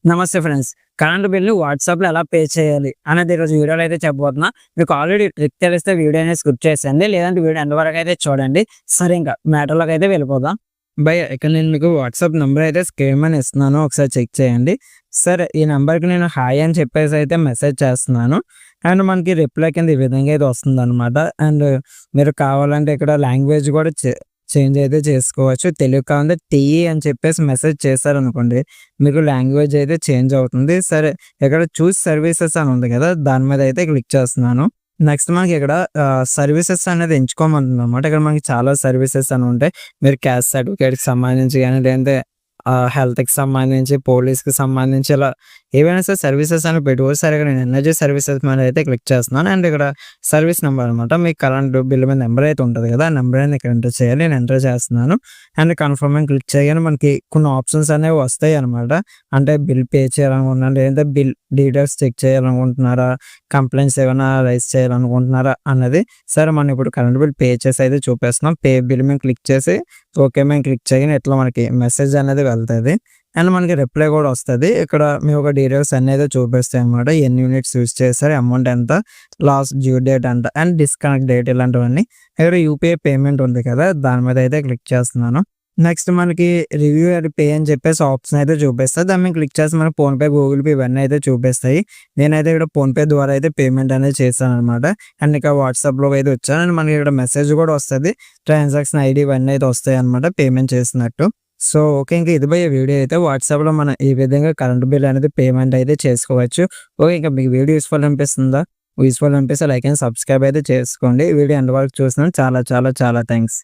నమస్తే friends. Current బిల్‌ని వాట్సాప్‌లో ఎలా పే చేయాలి అనేది ఈరోజు వీడియోలో అయితే చెప్పబోతున్నా. మీకు ఆల్రెడీ ట్రిక్ తెలిస్తే వీడియో అనేది స్కిప్ చేసేయండి. లేదంటే వీడియో ఎండ్ వరకు అయితే చూడండి. సరే ఇంకా మ్యాటర్‌లోకి అయితే వెళ్ళిపోదాం. ఇక్కడ నేను మీకు వాట్సాప్ నంబర్ అయితే స్క్రీన్ మీద ఇస్తున్నాను. ఒకసారి చెక్ చేయండి. సరే ఈ నంబర్‌కి నేను హాయ్ అని చెప్పేసి అయితే మెసేజ్ చేస్తున్నాను. అండ్ మనకి రిప్లై కింద ఈ విధంగా అయితే వస్తుందనమాట. అండ్ మీరు కావాలంటే ఇక్కడ లాంగ్వేజ్ కూడా చేంజ్ అయితే చేసుకోవచ్చు. తెలుగు కావాలంటే టీఈ అని చెప్పేసి మెసేజ్ చేశారనుకోండి, మీకు లాంగ్వేజ్ అయితే చేంజ్ అవుతుంది. సరే ఇక్కడ చూస్ సర్వీసెస్ అని ఉంది కదా! దాని మీద అయితే క్లిక్ చేస్తున్నాను. నెక్స్ట్ మనకి ఇక్కడ సర్వీసెస్ అనేది ఎంచుకోమంటుందనమాట. ఇక్కడ మనకి చాలా సర్వీసెస్ అని ఉంటాయి. మీరు క్యాస్ట్ సర్టిఫికేట్‌కి సంబంధించి గాని, లేదంటే హెల్త్‌కి సంబంధించి, పోలీస్‌కి సంబంధించి ఇలా ఏవైనా సరే సర్వీసెస్ అని పెట్టుకోవచ్చు. సరే ఇక్కడ నేను ఎనర్జీ సర్వీసెస్ మీద అయితే క్లిక్ చేస్తున్నాను. అండ్ ఇక్కడ సర్వీస్ నెంబర్ అనమాట. మీ కరెంట్ బిల్ మీద నెంబర్ అయితే ఉంటుంది కదా! ఆ నెంబర్ అనేది ఇక్కడ ఎంటర్ చేయాలి. నేను ఎంటర్ చేస్తున్నాను. అండ్ కన్ఫర్మ్ అని క్లిక్ చేయగానే మనకి కొన్ని ఆప్షన్స్ అనేవి వస్తాయి అనమాట. అంటే బిల్ పే చేయాలనుకుంటున్నారా? లేదంటే బిల్ డీటెయిల్స్ చెక్ చేయాలనుకుంటున్నారా? కంప్లైంట్స్ ఏమైనా రైజ్ చేయాలనుకుంటున్నారా? అన్నది. సరే మనం ఇప్పుడు కరెంట్ బిల్ పే చేసి అయితే చూపిస్తున్నాం. పే బిల్ మీద క్లిక్ చేసి ఓకే మీద క్లిక్ చేయగానే ఇట్లా మనకి మెసేజ్ అనేది వెళ్తది. అండ్ మనకి రిప్లై కూడా వస్తది. ఇక్కడ మీ యొక్క డీటెయిల్స్ అన్నీ అయితే చూపిస్తాయి అనమాట. ఎన్ని యూనిట్స్ యూజ్ చేశారు, అమౌంట్ ఎంత, లాస్ట్ డ్యూ డేట్ ఎంత, అండ్ డిస్కనెక్ట్ డేట్ ఇలాంటివన్నీ. ఇక్కడ యూపీఐ పేమెంట్ ఉంది కదా! దాని మీద అయితే క్లిక్ చేస్తున్నాను. నెక్స్ట్ మనకి రివ్యూ అండ్ పే అని చెప్పేసి ఆప్షన్ అయితే చూపిస్తది. దాని మీద క్లిక్ చేసి మనకి ఫోన్‌పే, గూగుల్ పే ఇవన్నీ అయితే చూపిస్తాయి. నేనైతే ఇక్కడ ఫోన్‌పే ద్వారా అయితే పేమెంట్ అనేది చేశాననమాట. అండ్ ఇక వాట్సాప్‌లోకి అయితే వచ్చాను. అండ్ మనకి ఇక్కడ మెసేజ్ కూడా వస్తది. ట్రాన్సాక్షన్ ఐడీ ఇవన్నీ అయితే వస్తాయన్నమాట పేమెంట్ చేసినట్టు. So, okay. ఇంక ఇది బై వీడియో అయితే వాట్సాప్‌లో మనం ఈ విధంగా కరెంట్ బిల్ అనేది పేమెంట్ అయితే చేసుకోవచ్చు. ఓకే. ఇంక మీకు వీడియో యూజ్‌ఫుల్ అనిపిస్తుందా? యూజ్‌ఫుల్ అనిపిస్తే లైక్ అండ్ సబ్స్క్రైబ్ అయితే చేసుకోండి. వీడియో ఎండ్ వరకు చూసినందుకు చాలా చాలా చాలా థాంక్స్.